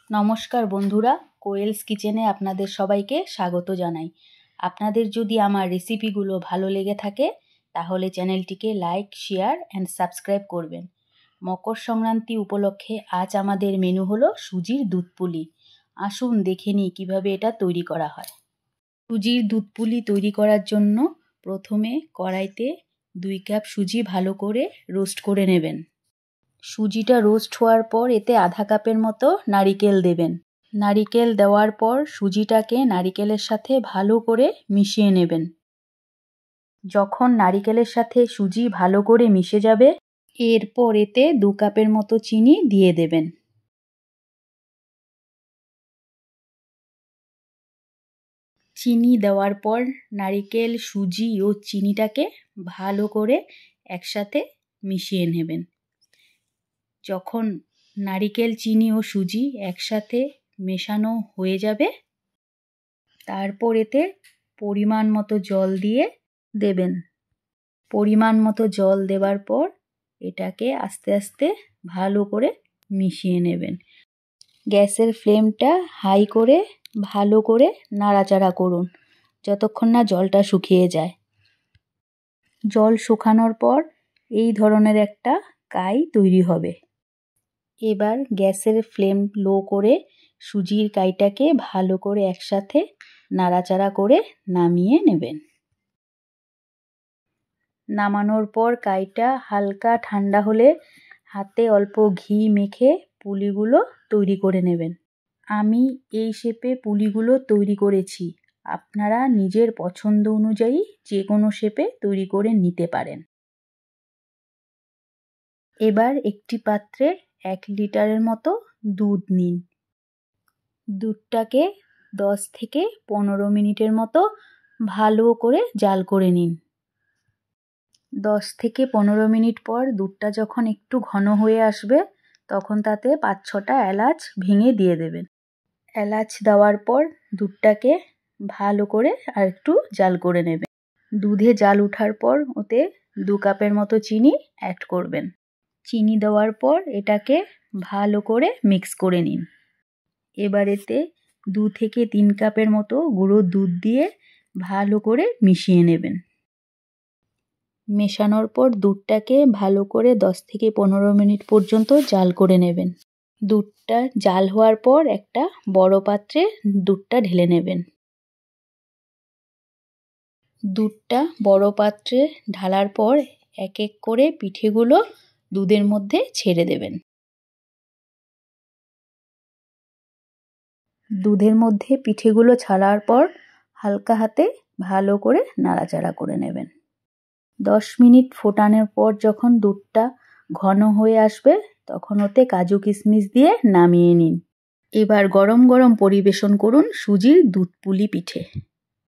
নমস্কার বন্ধুরা, কোয়েলস কিচেনে আপনাদের সবাইকে স্বাগত জানাই। আপনাদের যদি আমার রেসিপিগুলো ভালো লেগে থাকে তাহলে চ্যানেলটিকে লাইক, শেয়ার অ্যান্ড সাবস্ক্রাইব করবেন। মকর সংক্রান্তি উপলক্ষে আজ আমাদের মেনু হলো সুজির দুধ পুলি। আসুন দেখে নিই কীভাবে এটা তৈরি করা হয়। সুজির দুধ পুলি তৈরি করার জন্য প্রথমে কড়াইতে 2 কাপ সুজি ভালো করে রোস্ট করে নেবেন। সুজিটা রোস্ট হওয়ার পর এতে আধা কাপের মতো নারিকেল দেবেন। নারিকেল দেওয়ার পর সুজিটাকে নারিকেলের সাথে ভালো করে মিশিয়ে নেবেন। যখন নারিকেলের সাথে সুজি ভালো করে মিশে যাবে, এরপর এতে 2 কাপের মতো চিনি দিয়ে দেবেন। চিনি দেওয়ার পর নারিকেল, সুজি ও চিনিটাকে ভালো করে একসাথে মিশিয়ে নেবেন। যখন নারিকেল, চিনি ও সুজি একসাথে মেশানো হয়ে যাবে, তারপর এতে পরিমাণ মতো জল দিয়ে দেবেন। পরিমাণ মতো জল দেওয়ার পর এটাকে আস্তে আস্তে ভালো করে মিশিয়ে নেবেন। গ্যাসের ফ্লেমটা হাই করে ভালো করে নাড়াচাড়া করুন যতক্ষণ না জলটা শুকিয়ে যায়। জল শুকানোর পর এই ধরনের একটা কাই তৈরি হবে। এবার গ্যাসের ফ্লেম লো করে সুজির কাইটাকে ভালো করে একসাথে নাড়াচাড়া করে নামিয়ে নেবেন। নামানোর পর কাইটা হালকা ঠান্ডা হলে হাতে অল্প ঘি মেখে পুলিগুলো তৈরি করে নেবেন। আমি এই শেপে পুলিগুলো তৈরি করেছি। আপনারা নিজের পছন্দ অনুযায়ী যে কোনো শেপে তৈরি করে নিতে পারেন। এবার একটি পাত্রে 1 লিটারের মতো দুধ নিন। দুধটাকে 10 থেকে 15 মিনিটের মতো ভালো করে জাল করে নিন। 10 থেকে 15 মিনিট পর দুধটা যখন একটু ঘন হয়ে আসবে, তখন তাতে 5-6টা এলাচ ভেঙে দিয়ে দেবেন। এলাচ দেওয়ার পর দুধটাকে ভালো করে আর একটু জাল করে নেবেন। দুধে জাল ওঠার পর ওতে 2 কাপের মতো চিনি অ্যাড করবেন। চিনি দেওয়ার পর এটাকে ভালো করে মিক্স করে নিন। এবার এতে 2 থেকে 3 কাপের মতো গুঁড়ো দুধ দিয়ে ভালো করে মিশিয়ে নেবেন। মেশানোর পর দুধটাকে ভালো করে 10 থেকে 15 মিনিট পর্যন্ত জাল করে নেবেন। দুধটা জাল হওয়ার পর একটা বড় পাত্রে দুধটা ঢেলে নেবেন। দুধটা বড় পাত্রে ঢালার পর এক এক করে পিঠেগুলো দুধের মধ্যে ছেড়ে দেবেন। দুধের মধ্যে পিঠেগুলো ছাড়ার পর হালকা হাতে ভালো করে নাড়াচাড়া করে নেবেন। 10 মিনিট ফোটানোর পর যখন দুধটা ঘন হয়ে আসবে, তখন ওতে কাজু কিশমিশ দিয়ে নামিয়ে নিন। এবার গরম গরম পরিবেশন করুন সুজির দুধ পুলি পিঠে।